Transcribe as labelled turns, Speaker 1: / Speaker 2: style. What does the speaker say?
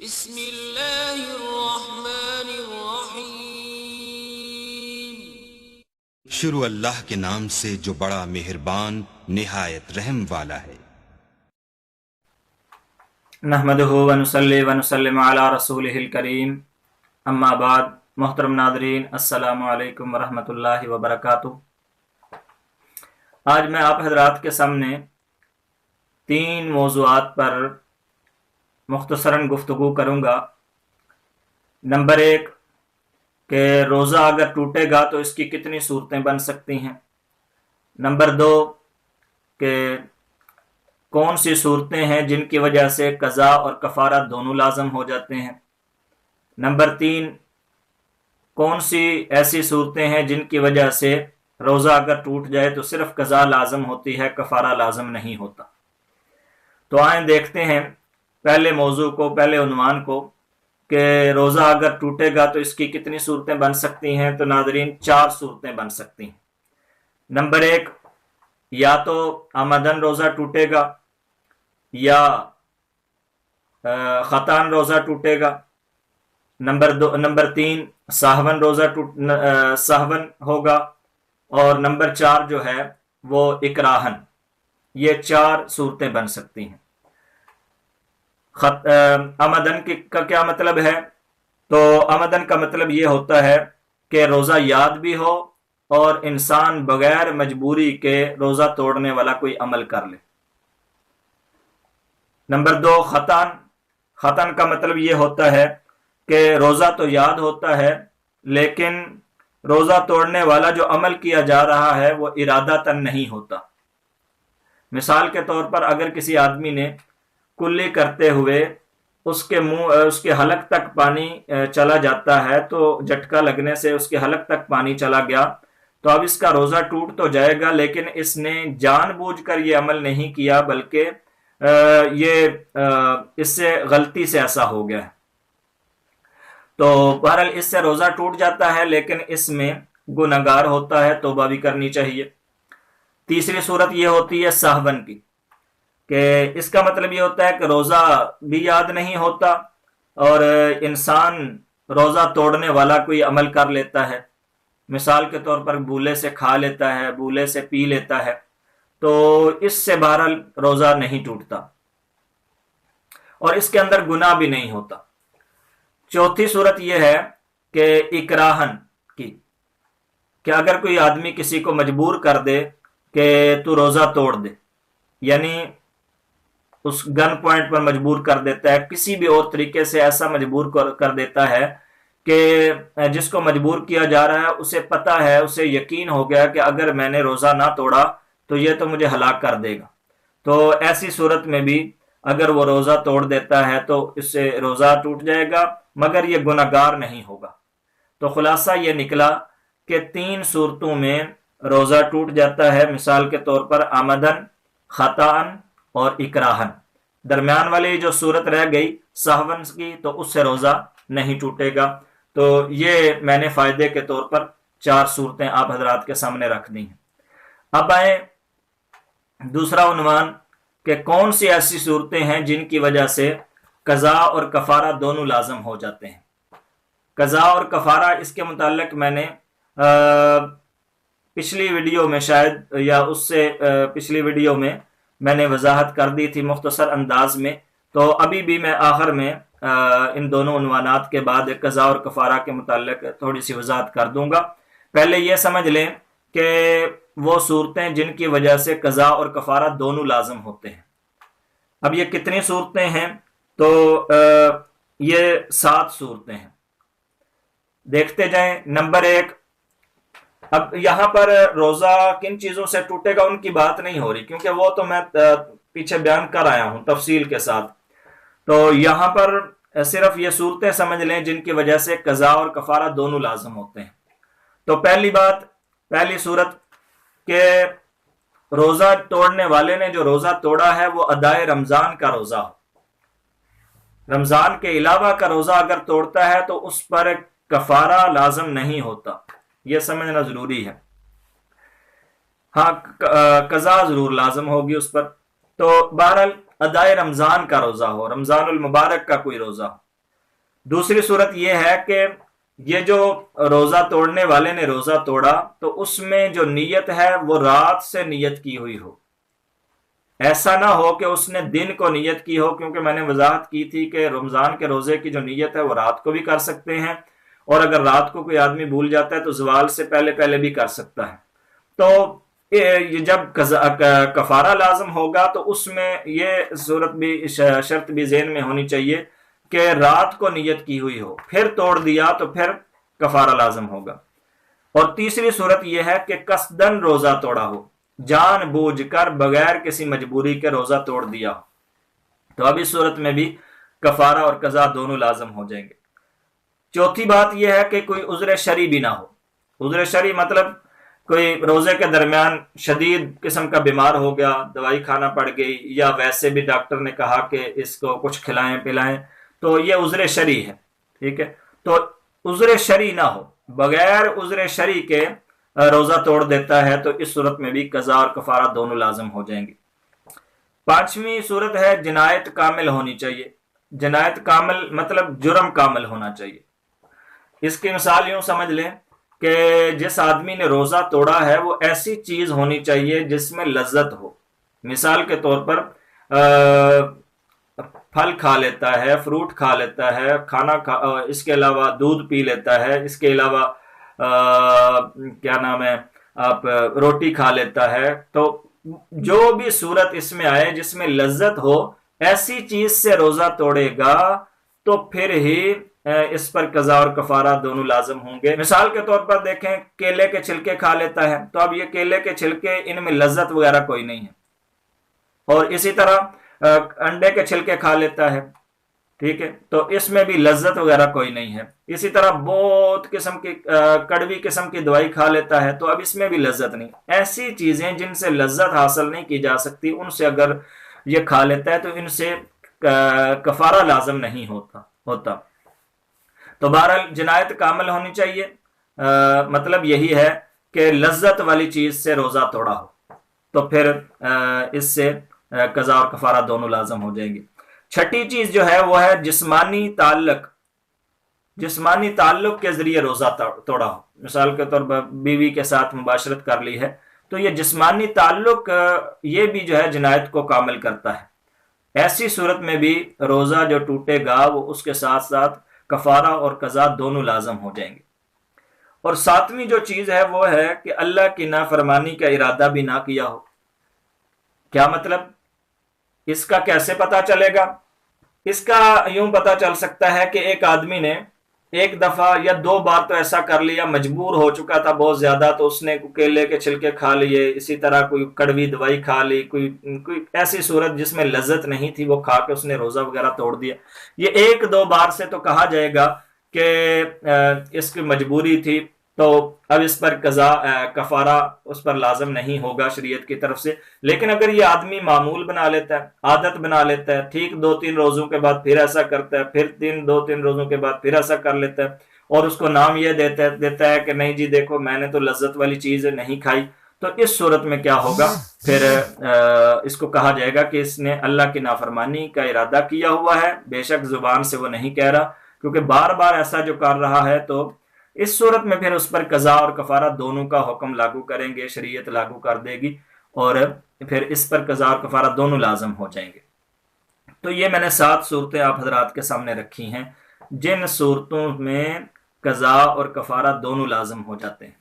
Speaker 1: بسم اللہ الرحمن الرحیم۔
Speaker 2: شروع اللہ کے نام سے جو بڑا مہربان نہایت رحم والا ہے۔
Speaker 3: نحمدہ ونصلی ونسلم علی رسولہ الکریم، اما بعد۔ محترم ناظرین، السلام علیکم ورحمۃ اللہ وبرکاتہ۔ آج میں آپ حضرات کے سامنے 3 موضوعات پر مختصراً گفتگو کروں گا۔ نمبر 1 کہ روزہ اگر ٹوٹے گا تو اس کی کتنی صورتیں بن سکتی ہیں۔ نمبر 2 کہ کون سی صورتیں ہیں جن کی وجہ سے قضا اور کفارہ دونوں لازم ہو جاتے ہیں۔ نمبر 3 کون سی ایسی صورتیں ہیں جن کی وجہ سے روزہ اگر ٹوٹ جائے تو صرف قضا لازم ہوتی ہے، کفارہ لازم نہیں ہوتا۔ تو آئیں دیکھتے ہیں پہلے موضوع کو، پہلے عنوان کو، کہ روزہ اگر ٹوٹے گا تو اس کی کتنی صورتیں بن سکتی ہیں۔ تو ناظرین 4 صورتیں بن سکتی ہیں۔ نمبر 1 یا تو آمدن روزہ ٹوٹے گا، یا خطاً روزہ ٹوٹے گا۔ نمبر 3 سہون روزہ سہون ہوگا، اور نمبر 4 جو ہے وہ اکراہن۔ یہ 4 صورتیں بن سکتی ہیں۔ آمدن کا کیا مطلب ہے؟ تو آمدن کا مطلب یہ ہوتا ہے کہ روزہ یاد بھی ہو اور انسان بغیر مجبوری کے روزہ توڑنے والا کوئی عمل کر لے۔ نمبر 2 خطاً کا مطلب یہ ہوتا ہے کہ روزہ تو یاد ہوتا ہے لیکن روزہ توڑنے والا جو عمل کیا جا رہا ہے وہ ارادتاً نہیں ہوتا۔ مثال کے طور پر اگر کسی آدمی نے کلی کرتے ہوئے اس کے حلق تک پانی چلا جاتا ہے، تو جھٹکا لگنے سے اس کے حلق تک پانی چلا گیا، تو اب اس کا روزہ ٹوٹ تو جائے گا، لیکن اس نے جان بوجھ کر یہ عمل نہیں کیا، بلکہ اس سے غلطی سے ایسا ہو گیا ہے۔ تو بہرحال اس سے روزہ ٹوٹ جاتا ہے، لیکن اس میں گنہگار ہوتا ہے، توبہ بھی کرنی چاہیے۔ تیسری صورت یہ ہوتی ہے سہون کی، کہ اس کا مطلب یہ ہوتا ہے کہ روزہ بھی یاد نہیں ہوتا اور انسان روزہ توڑنے والا کوئی عمل کر لیتا ہے۔ مثال کے طور پر بھولے سے کھا لیتا ہے، بھولے سے پی لیتا ہے، تو اس سے بہرحال روزہ نہیں ٹوٹتا اور اس کے اندر گناہ بھی نہیں ہوتا۔ چوتھی صورت یہ ہے کہ اکراہن کی، کہ اگر کوئی آدمی کسی کو مجبور کر دے کہ تو روزہ توڑ دے، یعنی اس گن پوائنٹ پر مجبور کر دیتا ہے، کسی بھی اور طریقے سے ایسا مجبور کر دیتا ہے کہ جس کو مجبور کیا جا رہا ہے اسے پتہ ہے، اسے یقین ہو گیا کہ اگر میں نے روزہ نہ توڑا تو یہ تو مجھے ہلاک کر دے گا۔ تو ایسی صورت میں بھی اگر وہ روزہ توڑ دیتا ہے تو اس سے روزہ ٹوٹ جائے گا، مگر یہ گنہگار نہیں ہوگا۔ تو خلاصہ یہ نکلا کہ 3 صورتوں میں روزہ ٹوٹ جاتا ہے۔ مثال کے طور پر آمدن، خطاً اور اکراہن۔ درمیان والی جو صورت رہ گئی سہون کی، تو اس سے روزہ نہیں ٹوٹے گا۔ تو یہ میں نے فائدے کے طور پر 4 صورتیں آپ حضرات کے سامنے رکھ دی ہیں۔ اب آئیں دوسرا عنوان، کہ کون سی ایسی صورتیں ہیں جن کی وجہ سے قضا اور کفارہ دونوں لازم ہو جاتے ہیں۔ قضا اور کفارہ، اس کے متعلق میں نے پچھلی ویڈیو میں شاید، یا اس سے پچھلی ویڈیو میں نے وضاحت کر دی تھی مختصر انداز میں۔ تو ابھی بھی میں آخر میں ان دونوں عنوانات کے بعد قضا اور کفارہ کے متعلق تھوڑی سی وضاحت کر دوں گا۔ پہلے یہ سمجھ لیں کہ وہ صورتیں جن کی وجہ سے قضا اور کفارہ دونوں لازم ہوتے ہیں۔ اب یہ کتنی صورتیں ہیں؟ تو یہ 7 صورتیں ہیں۔ دیکھتے جائیں۔ نمبر 1، اب یہاں پر روزہ کن چیزوں سے ٹوٹے گا ان کی بات نہیں ہو رہی، کیونکہ وہ تو میں پیچھے بیان کر آیا ہوں تفصیل کے ساتھ۔ تو یہاں پر صرف یہ صورتیں سمجھ لیں جن کی وجہ سے قضا اور کفارہ دونوں لازم ہوتے ہیں۔ تو پہلی صورت کہ روزہ توڑنے والے نے جو روزہ توڑا ہے وہ ادائے رمضان کا روزہ ہو۔ رمضان کے علاوہ کا روزہ اگر توڑتا ہے تو اس پر کفارہ لازم نہیں ہوتا، یہ سمجھنا ضروری ہے۔ ہاں، قضا ضرور لازم ہوگی اس پر۔ تو بہرحال ادائے رمضان کا روزہ ہو، رمضان المبارک کا کوئی روزہ ہو، دوسری صورت یہ ہے کہ یہ جو روزہ توڑنے والے نے روزہ توڑا تو اس میں جو نیت ہے وہ رات سے نیت کی ہوئی ہو. ایسا نہ ہو کہ اس نے دن کو نیت کی ہو، کیونکہ میں نے وضاحت کی تھی کہ رمضان کے روزے کی جو نیت ہے وہ رات کو بھی کر سکتے ہیں، اور اگر رات کو کوئی آدمی بھول جاتا ہے تو زوال سے پہلے پہلے بھی کر سکتا ہے. تو یہ جب کفارہ لازم ہوگا تو اس میں یہ صورت بھی شرط بھی ذہن میں ہونی چاہیے کہ رات کو نیت کی ہوئی ہو، پھر توڑ دیا تو پھر کفارہ لازم ہوگا. اور تیسری صورت یہ ہے کہ قصدن روزہ توڑا ہو، جان بوجھ کر بغیر کسی مجبوری کے روزہ توڑ دیا ہو، تو اب اس صورت میں بھی کفارہ اور قضا دونوں لازم ہو جائیں گے. چوتھی بات یہ ہے کہ کوئی عذر شرعی بھی نہ ہو. عذر شرعی مطلب کوئی روزے کے درمیان شدید قسم کا بیمار ہو گیا، دوائی کھانا پڑ گئی، یا ویسے بھی ڈاکٹر نے کہا کہ اس کو کچھ کھلائیں پلائیں، تو یہ عذر شرعی ہے. ٹھیک ہے، تو عذر شرعی نہ ہو، بغیر عذر شرعی کے روزہ توڑ دیتا ہے تو اس صورت میں بھی قضا اور کفارہ دونوں لازم ہو جائیں گے. پانچویں صورت ہے جنایت کامل ہونی چاہیے. جنایت کامل مطلب جرم کامل ہونا چاہیے. اس کی مثال یوں سمجھ لیں کہ جس آدمی نے روزہ توڑا ہے وہ ایسی چیز ہونی چاہیے جس میں لذت ہو. مثال کے طور پر پھل کھا لیتا ہے، فروٹ کھا لیتا ہے، اس کے علاوہ دودھ پی لیتا ہے، اس کے علاوہ کیا نام ہے آپ روٹی کھا لیتا ہے. تو جو بھی صورت اس میں آئے جس میں لذت ہو، ایسی چیز سے روزہ توڑے گا تو پھر ہی اس پر قضا اور کفارہ دونوں لازم ہوں گے. مثال کے طور پر دیکھیں، کیلے کے چھلکے کھا لیتا ہے، تو اب یہ کیلے کے چھلکے ان میں لذت وغیرہ کوئی نہیں ہے. اور اسی طرح انڈے کے چھلکے کھا لیتا ہے، ٹھیک ہے، تو اس میں بھی لذت وغیرہ کوئی نہیں ہے. اسی طرح بہت قسم کی کڑوی قسم کی دوائی کھا لیتا ہے، تو اب اس میں بھی لذت نہیں. ایسی چیزیں جن سے لذت حاصل نہیں کی جا سکتی، ان سے اگر یہ کھا لیتا ہے تو ان سے کفارہ لازم نہیں ہوتا. تو بہرحال جنایت کامل ہونی چاہیے، مطلب یہی ہے کہ لذت والی چیز سے روزہ توڑا ہو تو پھر اس سے قضا اور کفارہ دونوں لازم ہو جائیں گے. چھٹی چیز جو ہے وہ ہے جسمانی تعلق. جسمانی تعلق کے ذریعے روزہ توڑا ہو. مثال کے طور پر بیوی کے ساتھ مباشرت کر لی ہے تو یہ جسمانی تعلق یہ بھی جو ہے جنایت کو کامل کرتا ہے. ایسی صورت میں بھی روزہ جو ٹوٹے گا وہ اس کے ساتھ ساتھ کفارہ اور قضا دونوں لازم ہو جائیں گے. اور ساتویں جو چیز ہے وہ ہے کہ اللہ کی نافرمانی کا ارادہ بھی نہ کیا ہو. کیا مطلب؟ اس کا کیسے پتا چلے گا؟ اس کا یوں پتا چل سکتا ہے کہ ایک آدمی نے ایک دفعہ یا دو بار تو ایسا کر لیا، مجبور ہو چکا تھا بہت زیادہ، تو اس نے کیلے کے چھلکے کھا لیے، اسی طرح کوئی کڑوی دوائی کھا لی، کوئی ایسی صورت جس میں لذت نہیں تھی وہ کھا کے اس نے روزہ وغیرہ توڑ دیا. یہ ایک دو بار سے تو کہا جائے گا کہ اس کی مجبوری تھی، تو اب اس پر قضا کفارہ اس پر لازم نہیں ہوگا شریعت کی طرف سے. لیکن اگر یہ آدمی معمول بنا لیتا ہے، عادت بنا لیتا ہے، ٹھیک 2-3 روزوں کے بعد پھر ایسا کرتا ہے، پھر 2-3 روزوں کے بعد پھر ایسا کر لیتا ہے، اور اس کو نام یہ دیتا ہے کہ نہیں جی دیکھو میں نے تو لذت والی چیز نہیں کھائی، تو اس صورت میں کیا ہوگا؟ پھر اس کو کہا جائے گا کہ اس نے اللہ کی نافرمانی کا ارادہ کیا ہوا ہے، بے شک زبان سے وہ نہیں کہہ رہا، کیونکہ بار بار ایسا جو کر رہا ہے. تو اس صورت میں پھر اس پر قضا اور کفارہ دونوں کا حکم لاگو کریں گے، شریعت لاگو کر دے گی، اور پھر اس پر قضا اور کفارہ دونوں لازم ہو جائیں گے. تو یہ میں نے 7 صورتیں آپ حضرات کے سامنے رکھی ہیں جن صورتوں میں قضا اور کفارہ دونوں لازم ہو جاتے ہیں.